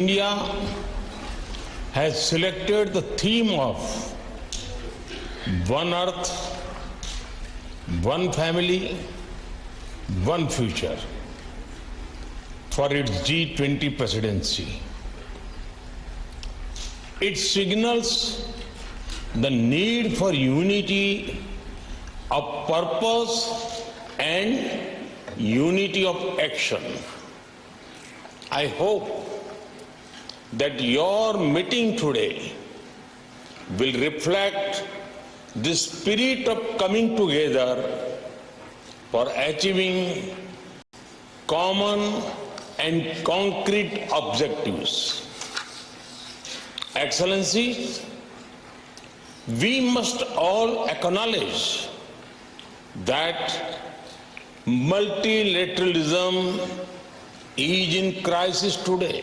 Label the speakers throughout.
Speaker 1: India has selected the theme of One Earth, One Family, One Future for its G20 Presidency. It signals the need for unity of purpose and unity of action. I hope that your meeting today will reflect the spirit of coming together for achieving common and concrete objectives. Excellencies, we must all acknowledge that multilateralism is in crisis today.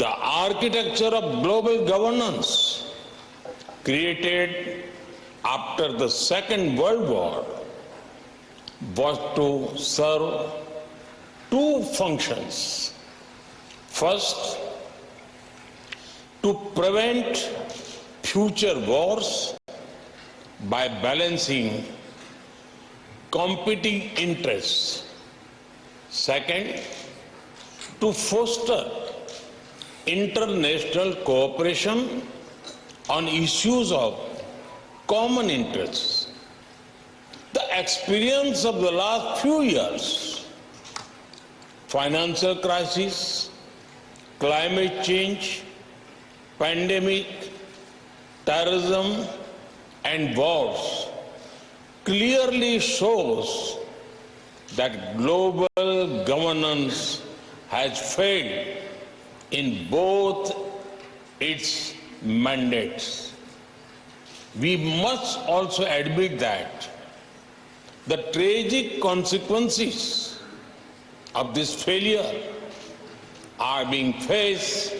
Speaker 1: The architecture of global governance created after the Second World War was to serve two functions. First, to prevent future wars by balancing competing interests. Second, to foster international cooperation on issues of common interests. The experience of the last few years, financial crisis, climate change, pandemic, terrorism, and wars clearly shows that global governance has failed in both its mandates. We must also admit that the tragic consequences of this failure are being faced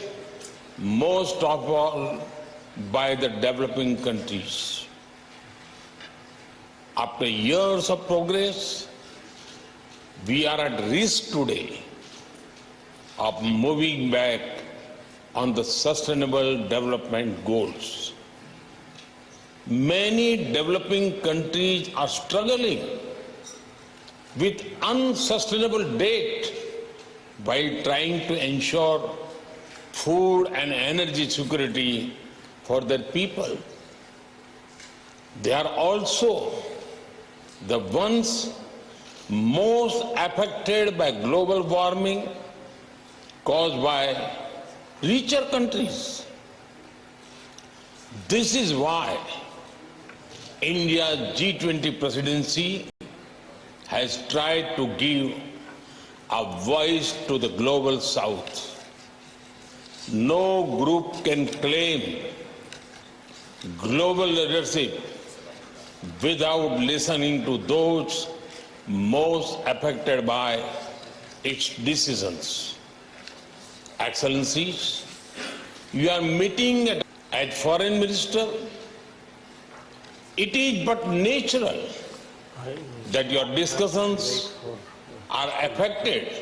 Speaker 1: most of all by the developing countries. After years of progress, we are at risk today of moving back on the sustainable development goals. Many developing countries are struggling with unsustainable debt while trying to ensure food and energy security for their people. They are also the ones most affected by global warming caused by richer countries. This is why India's G20 presidency has tried to give a voice to the global south. No group can claim global leadership without listening to those most affected by its decisions. Excellencies, you are meeting at Foreign Minister. It is but natural that your discussions are affected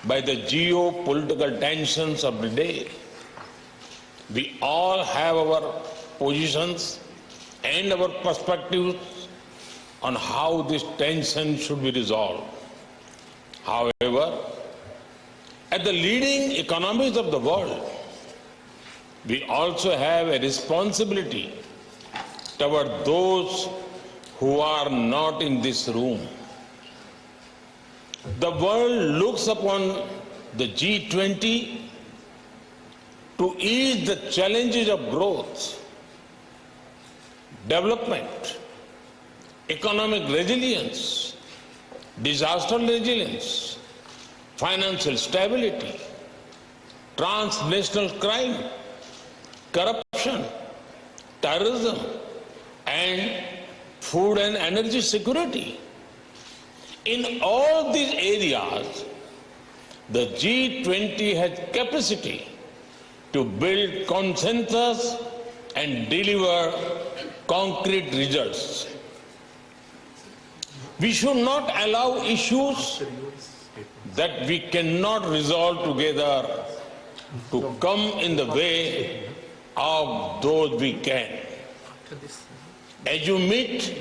Speaker 1: by the geopolitical tensions of the day. We all have our positions and our perspectives on how this tension should be resolved. However, at the leading economies of the world, we also have a responsibility toward those who are not in this room. The world looks upon the G20 to ease the challenges of growth, development, economic resilience, disaster resilience, financial stability, transnational crime, corruption, terrorism, and food and energy security. In all these areas, the G20 has capacity to build consensus and deliver concrete results. We should not allow issues that we cannot resolve together to come in the way of those we can. As you meet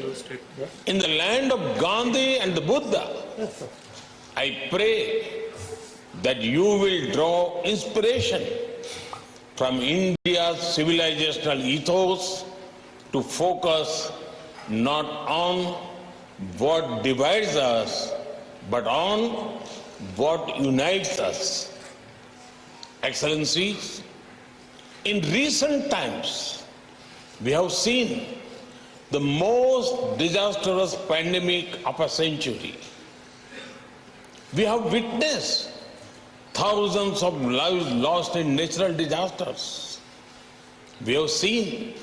Speaker 1: in the land of Gandhi and the Buddha, I pray that you will draw inspiration from India's civilizational ethos to focus not on what divides us, but on what unites us. Excellencies, in recent times, we have seen the most disastrous pandemic of a century. We have witnessed thousands of lives lost in natural disasters. We have seen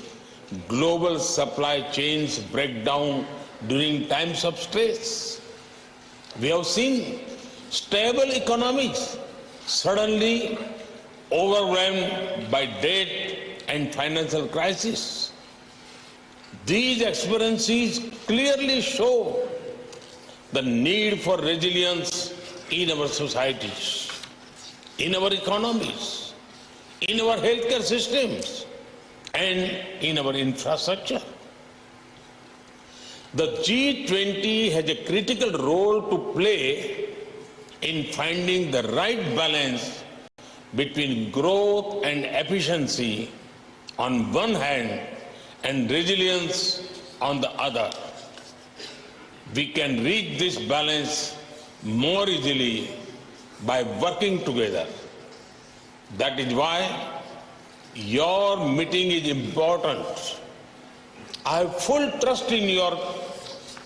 Speaker 1: global supply chains break down during times of stress. We have seen stable economies suddenly overwhelmed by debt and financial crisis. These experiences clearly show the need for resilience in our societies, in our economies, in our healthcare systems, and in our infrastructure. The G20 has a critical role to play in finding the right balance between growth and efficiency on one hand and resilience on the other. We can reach this balance more easily by working together. That is why your meeting is important. I have full trust in your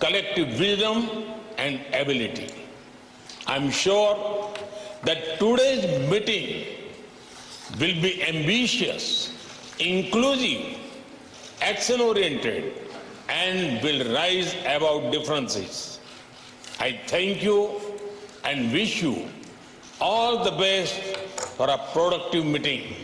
Speaker 1: collective wisdom and ability. I am sure that today's meeting will be ambitious, inclusive, action-oriented, and will rise above differences. I thank you and wish you all the best for a productive meeting.